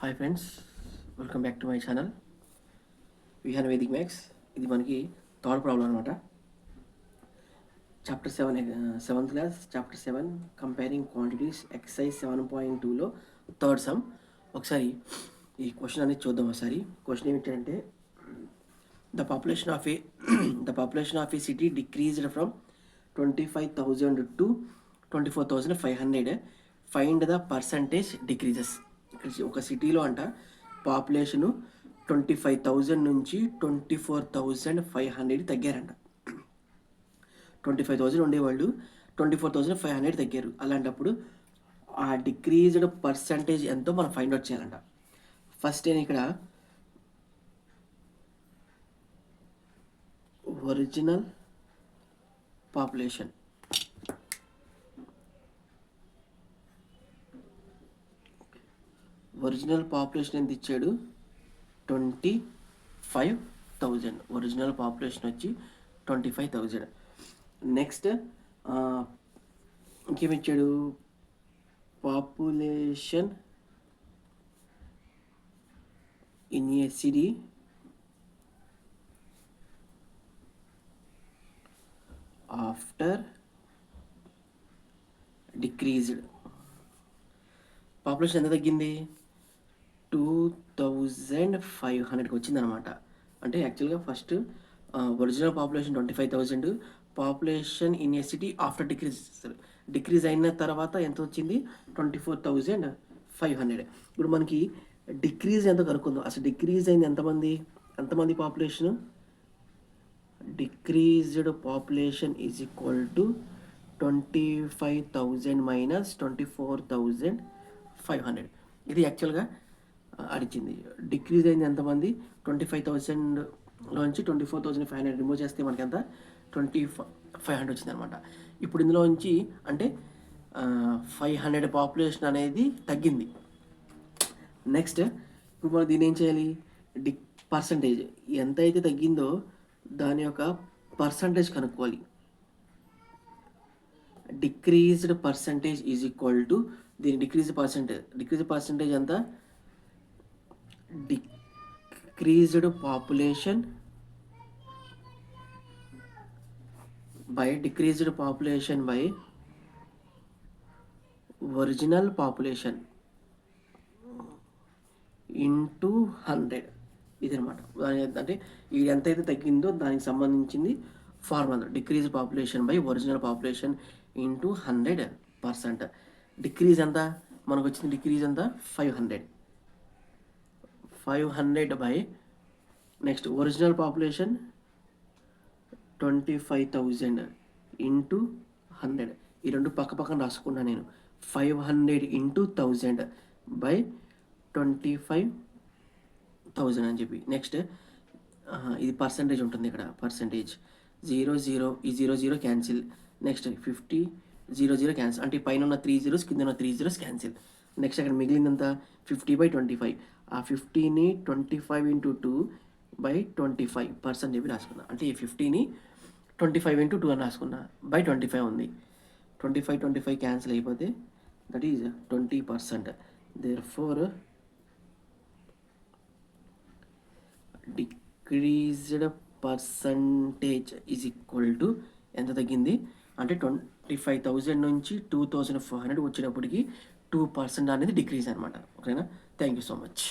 Hi friends, welcome back to my channel Vihaan Vedic maths. ఇది మనకి third problem అనమాట. Chapter 7 class chapter 7 comparing quantities exercise 7.2లో third sum. ఒకసారి ఈ క్వశ్చన్ అనేది చూద్దాం. ఒకసారి క్వశ్చన్ ఏమిటంటే the population of a city decreased from 25,000 to 24,500. Find the percentage decreases. ఒక సిటీలో అంట పాపులేషను 25,000 నుంచి 24,500 తగ్గారంట. 25,000 ఉండేవాళ్ళు 24,500 తగ్గారు. అలాంటప్పుడు ఆ డిక్రీజ్డ్ పర్సంటేజ్ ఎంతో మనం ఫైండ్ అవుట్ చేయాలంట. ఫస్ట్ నేను ఇక్కడ ఒరిజినల్ పాపులేషన్ ఎంత ఇచ్చాడు? 25,000. ఒరిజినల్ పాపులేషన్ వచ్చి 25,000. నెక్స్ట్ ఇంకేమిచ్చాడు? Population in a city after decreased. Population ఎంత తగ్గింది? 2,500కి వచ్చిందనమాట. అంటే యాక్చువల్గా first original population 25,000, population in a city after decrease అయిన తర్వాత ఎంత వచ్చింది? 24,500. ఇప్పుడు మనకి డిక్రీజ్ ఎంత కనుక్కుందాం. అసలు డిక్రీజ్ అయింది ఎంతమంది population? Decreased population is equal to 25,000 minus 24,500. ఇది యాక్చువల్గా అడిచింది. డిక్రీజ్ అయింది ఎంతమంది? 25,000లోంచి 24,500 రిమూవ్ చేస్తే మనకి ఎంత? 2,500 వచ్చింది అనమాట. ఇప్పుడు ఇందులోంచి అంటే 500 పాపులేషన్ అనేది తగ్గింది. నెక్స్ట్ ఇప్పుడు మనం దీన్ని ఏం చేయాలి? పర్సంటేజ్ ఎంత అయితే తగ్గిందో దాని యొక్క పర్సంటేజ్ కనుక్కోవాలి. Decreased percentage is equal to దీని డిక్రీజ్ పర్సంటేజ్ ఎంత? Decreased population by original population into 100. ఇది అనమాట. అంటే ఇది ఎంతైతే తగ్గిందో దానికి సంబంధించింది formula. Decrease population by original population into 100%. Decrease ఎంత మనకు వచ్చింది? డిక్రీజ్ ఎంత? 500 by next original population 25,000 into 100. ఈ రెండు పక్క పక్కన రాసుకున్నా నేను. 500 ఇంటూ 1000 బై 25,000 అని చెప్పి. నెక్స్ట్ ఇది పర్సంటేజ్ ఉంటుంది ఇక్కడ. పర్సంటేజ్ 0 ఈ 0 క్యాన్సిల్. Next 50 0 cancel. అంటే పైన ఉన్న 3 zeros కింద ఉన్న 3 zeros క్యాన్సిల్. నెక్స్ట్ అక్కడ మిగిలిందంతా 50/25. ఆ 50ని 25 ఇంటూ 2 బై 25% చెప్పి రాసుకున్నా. అంటే ఈ 50ని 25 ఇంటూ 2 అని రాసుకున్నా. బై 25 ఉంది. 25 క్యాన్సిల్ అయిపోతే that is 20%. Therefore decreased percentage is equal to ఎంత తగ్గింది అంటే 25,000 నుంచి 2,400 వచ్చినప్పటికీ 2% అనేది డిక్రీజ్ అనమాట. ఓకేనా? Thank you so much.